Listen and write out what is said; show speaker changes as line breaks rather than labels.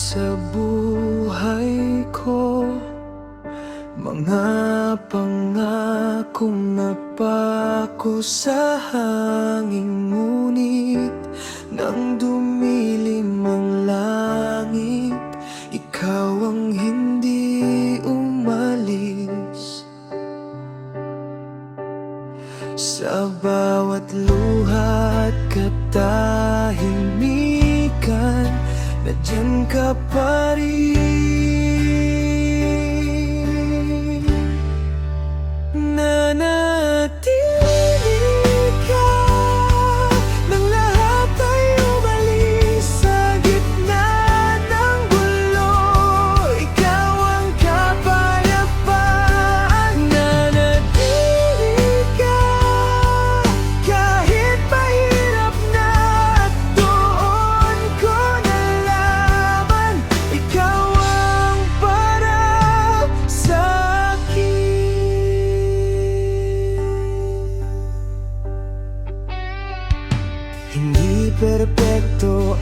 sa buhay ko, mga pangakong napako sa hangin. Ngunit nang dumilim ang langit, ikaw ang hindi umalis. Sa bawat luha at katahimikan, nandiyan ka pa rin. Nanatili ka nang lahat ay umalis. Sa gitna ng gulo, ikaw ang kapayapaan. Nanatili ka kahit mahirap na, at doon ko nalaman ikaw ang para sa akin. Hindi perpekto